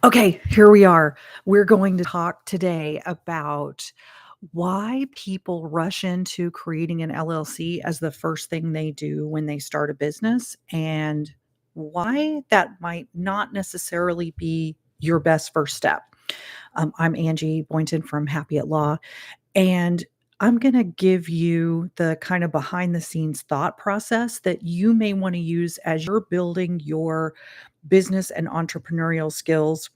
Okay, here we are. We're going to talk today about why people rush into creating an LLC as the first thing they do when they start a business and why that might not necessarily be your best first step. I'm Angie Boynton from Happy at Law, and I'm going to give you the kind of behind the scenes thought process that you may want to use as you're building your business and entrepreneurial skills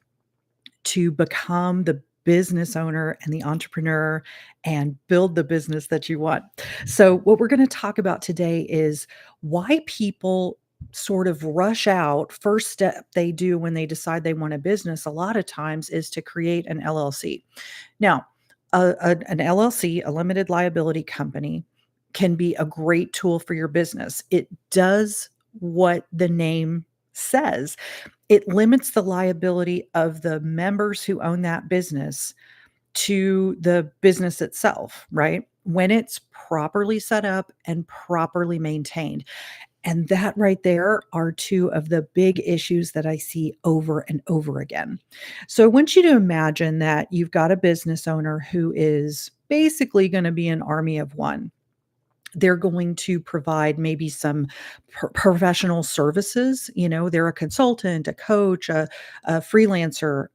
to become the business owner and the entrepreneur and build the business that you want. So, what we're going to talk about today is why people sort of rush out. First step they do when they decide they want a business, a lot of times, is to create an LLC. Now, an LLC, a limited liability company, can be a great tool for your business. It does what the name says. It limits the liability of the members who own that business to the business itself, right? When it's properly set up and properly maintained. And that right there are two of the big issues that I see over and over again. So I want you to imagine that you've got a business owner who is basically going to be an army of one. They're going to provide maybe some professional services. They're a consultant, a coach, a freelancer.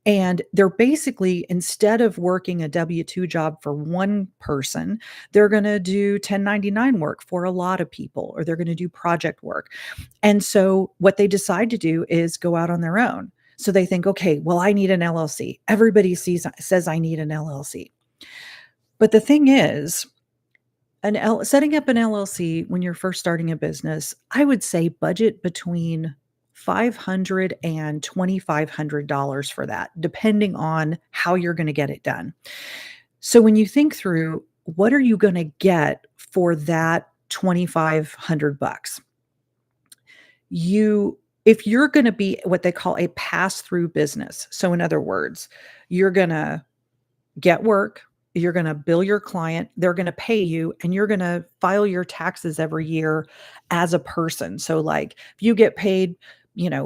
And they're basically, instead of working a W-2 job for one person, they're going to do 1099 work for a lot of people, or they're going to do project work. And so what they decide to do is go out on their own. So they think, okay, well, I need an LLC. Everybody says I need an LLC. But the thing is, setting up an LLC when you're first starting a business, I would say budget between $500 and $2,500 for that, depending on how you're going to get it done. So when you think through what are you going to get for that 2,500 bucks, if you're going to be what they call a pass-through business. So in other words, you're going to get work, you're going to bill your client, they're going to pay you, and you're going to file your taxes every year as a person. So like if you get paid,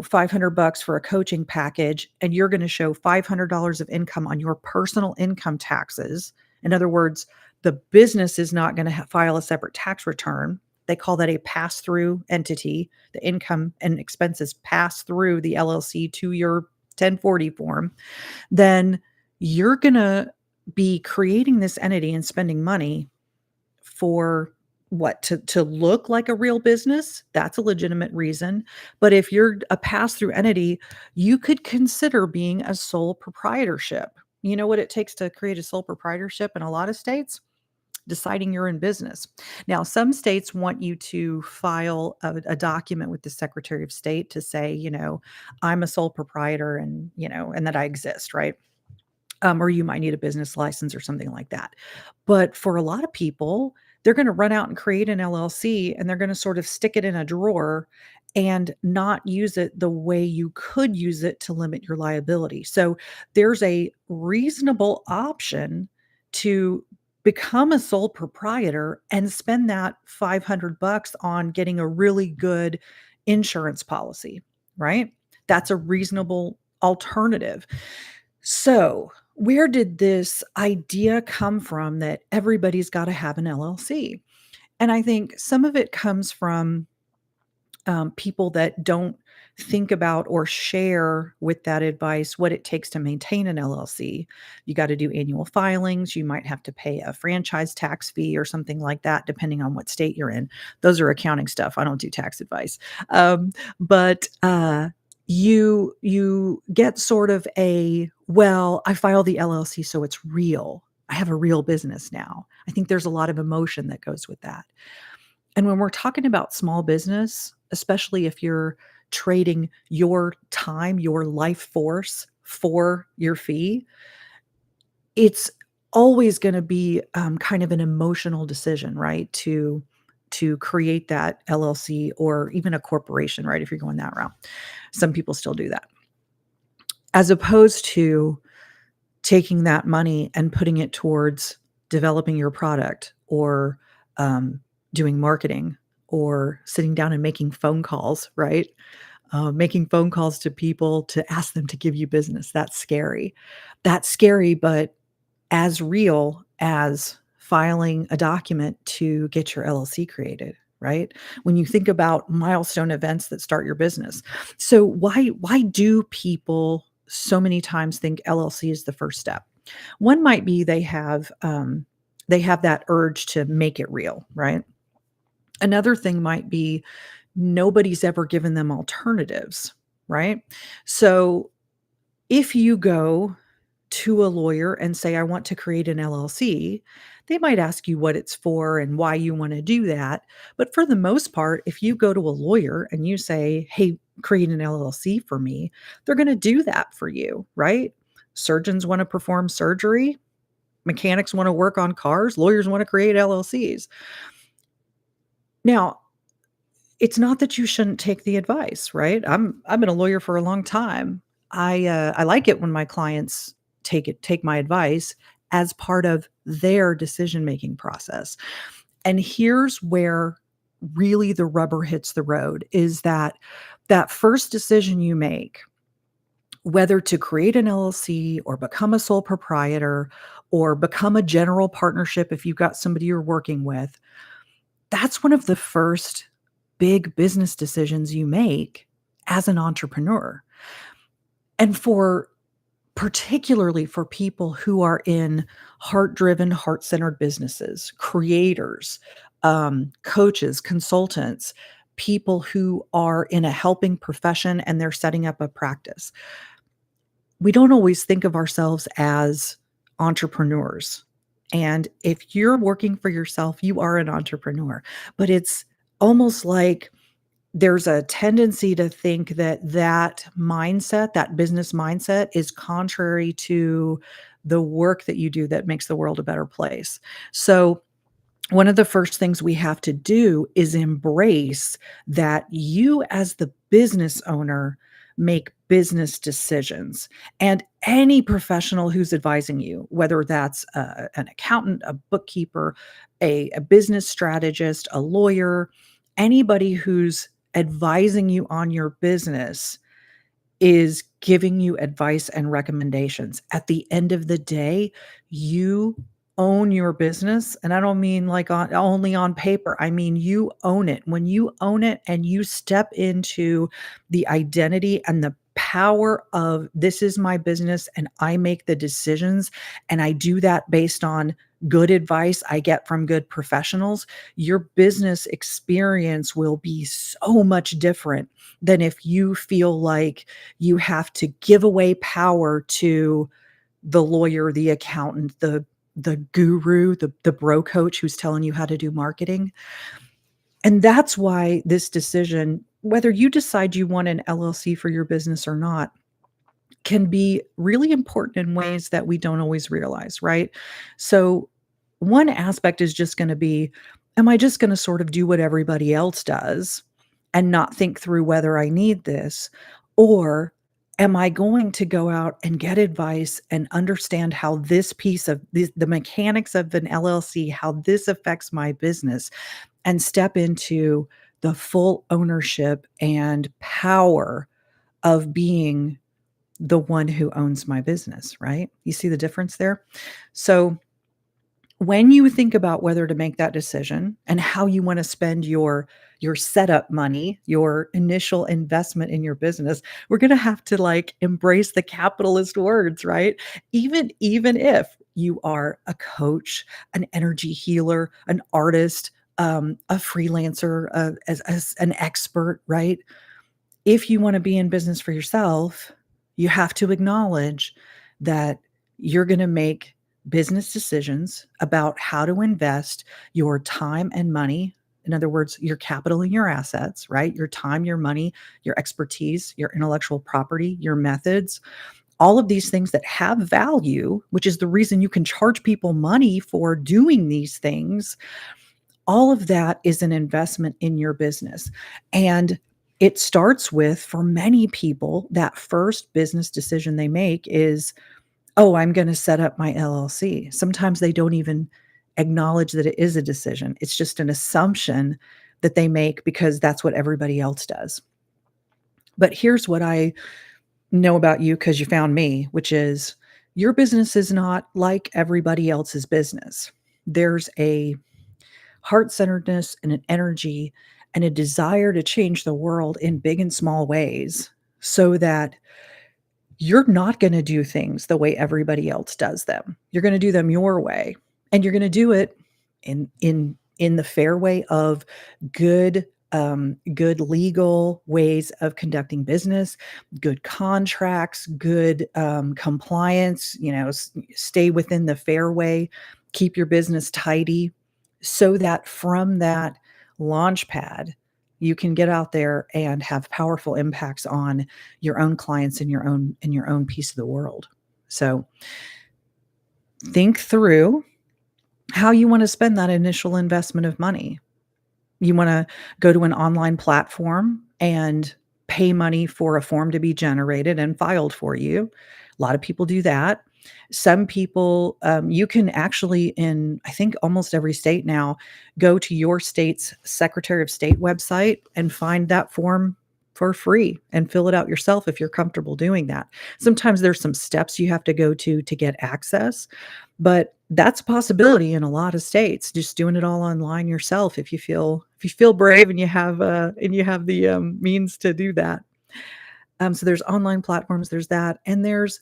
500 bucks for a coaching package and you're going to show $500 of income on your personal income taxes. In other words, the business is not going to file a separate tax return. They call that a pass-through entity. The income and expenses pass through the LLC to your 1040 form. Then you're going to be creating this entity and spending money for what? To look like a real business. That's a legitimate reason. But if you're a pass-through entity, you could consider being a sole proprietorship. You know what it takes to create a sole proprietorship in a lot of states? Deciding you're in business. Now, some states want you to file a document with the Secretary of State to say, I'm a sole proprietor and that I exist, right? Or you might need a business license or something like that. But for a lot of people, they're going to run out and create an LLC and they're going to sort of stick it in a drawer and not use it the way you could use it to limit your liability. So there's a reasonable option to become a sole proprietor and spend that 500 bucks on getting a really good insurance policy, right? That's a reasonable alternative. So, where did this idea come from that everybody's got to have an LLC? And I think some of it comes from people that don't think about or share with that advice what it takes to maintain an LLC. You got to do annual filings. You might have to pay a franchise tax fee or something like that, depending on what state you're in. Those are accounting stuff. I don't do tax advice. But you get sort of I file the LLC, so it's real. I have a real business now. I think there's a lot of emotion that goes with that. And when we're talking about small business, especially if you're trading your time, your life force for your fee, it's always going to be kind of an emotional decision, right? To create that LLC or even a corporation, right? If you're going that route, some people still do that, as opposed to taking that money and putting it towards developing your product or doing marketing or sitting down and making phone calls, right? making phone calls to people to ask them to give you business. That's scary. That's scary, but as real as filing a document to get your LLC created, right? When you think about milestone events that start your business. So why do people so many times think LLC is the first step? One might be they have that urge to make it real, right? Another thing might be nobody's ever given them alternatives, right? So if you go to a lawyer and say, I want to create an LLC, they might ask you what it's for and why you want to do that. But for the most part, if you go to a lawyer and you say, hey, create an LLC for me, they're going to do that for you, right? Surgeons want to perform surgery, mechanics want to work on cars, lawyers want to create LLCs. Now, it's not that you shouldn't take the advice, right? I've been a lawyer for a long time. I like it when my clients take my advice as part of their decision-making process. And here's where really the rubber hits the road is that first decision you make, whether to create an LLC or become a sole proprietor or become a general partnership if you've got somebody you're working with, that's one of the first big business decisions you make as an entrepreneur. And particularly for people who are in heart-driven, heart-centered businesses, creators, coaches, consultants, people who are in a helping profession and they're setting up a practice. We don't always think of ourselves as entrepreneurs. And if you're working for yourself, you are an entrepreneur. But it's almost like there's a tendency to think that mindset, that business mindset is contrary to the work that you do that makes the world a better place. So one of the first things we have to do is embrace that you as the business owner make business decisions. And any professional who's advising you, whether that's an accountant, a bookkeeper, a business strategist, a lawyer, anybody who's advising you on your business is giving you advice and recommendations. At the end of the day, you own your business, and I don't mean like only on paper. I mean you own it. When you own it and you step into the identity and the power of this is my business and I make the decisions and I do that based on good advice I get from good professionals, your business experience will be so much different than if you feel like you have to give away power to the lawyer, the accountant, the guru, the bro coach who's telling you how to do marketing. And that's why this decision, whether you decide you want an LLC for your business or not, can be really important in ways that we don't always realize, right? So, one aspect is just going to be, am I just going to sort of do what everybody else does and not think through whether I need this? Or am I going to go out and get advice and understand how this piece of the mechanics of an LLC, how this affects my business, and step into the full ownership and power of being the one who owns my business, right? You see the difference there? So when you think about whether to make that decision and how you want to spend your setup money, your initial investment in your business, we're going to have to like embrace the capitalist words, right? Even if you are a coach, an energy healer, an artist, a freelancer, as an expert, right? If you want to be in business for yourself, you have to acknowledge that you're going to make business decisions about how to invest your time and money. In other words, your capital and your assets, right? Your time, your money, your expertise, your intellectual property, your methods, all of these things that have value, which is the reason you can charge people money for doing these things. All of that is an investment in your business. And it starts with, for many people, that first business decision they make is, oh, I'm going to set up my LLC. Sometimes they don't even acknowledge that it is a decision. It's just an assumption that they make because that's what everybody else does. But here's what I know about you because you found me, which is your business is not like everybody else's business. There's a heart centeredness and an energy and a desire to change the world in big and small ways so that you're not going to do things the way everybody else does them. You're going to do them your way, and you're going to do it in the fair way of good legal ways of conducting business, good contracts, good compliance. Stay within the fair way, keep your business tidy, so that from that launch pad, you can get out there and have powerful impacts on your own clients in your own piece of the world. So think through how you want to spend that initial investment of money. You want to go to an online platform and pay money for a form to be generated and filed for you. A lot of people do that. Some people, you can actually, in I think almost every state now, go to your state's Secretary of State website and find that form for free and fill it out yourself if you're comfortable doing that. Sometimes there's some steps you have to go to get access, but that's a possibility in a lot of states, just doing it all online yourself if you feel brave and you have the means to do that. So there's online platforms, there's that, and there's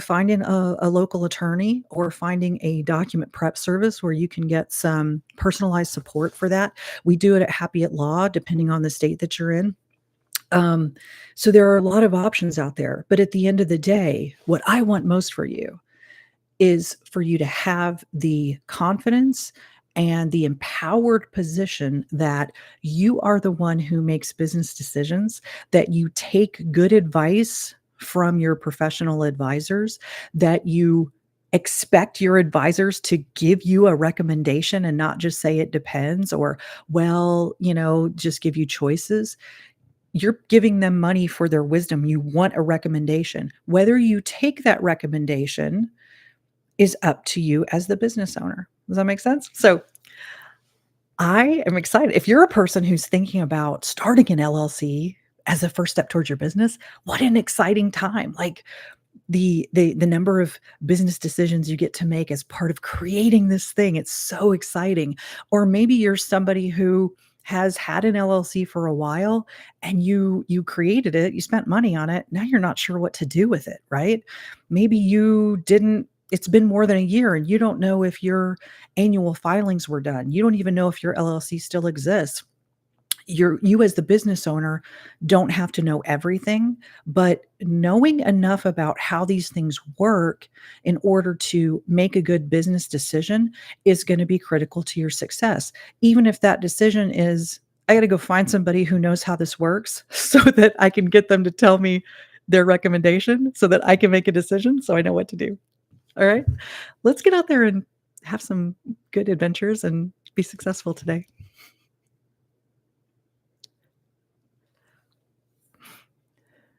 finding a local attorney or finding a document prep service where you can get some personalized support for that. We do it at Happy at Law, depending on the state that you're in. So there are a lot of options out there. But at the end of the day, what I want most for you is for you to have the confidence and the empowered position that you are the one who makes business decisions, that you take good advice from your professional advisors, that you expect your advisors to give you a recommendation and not just say it depends or, well, just give you choices. You're giving them money for their wisdom. You want a recommendation. Whether you take that recommendation is up to you as the business owner. Does that make sense? So I am excited. If you're a person who's thinking about starting an LLC as a first step towards your business, what an exciting time. Like the number of business decisions you get to make as part of creating this thing. It's so exciting. Or maybe you're somebody who has had an LLC for a while and you created it, you spent money on it. Now you're not sure what to do with it, right? Maybe you didn't it's been more than a year and you don't know if your annual filings were done. You don't even know if your LLC still exists. You as the business owner don't have to know everything, but knowing enough about how these things work in order to make a good business decision is going to be critical to your success. Even if that decision is, I got to go find somebody who knows how this works so that I can get them to tell me their recommendation so that I can make a decision so I know what to do. All right. Let's get out there and have some good adventures and be successful today.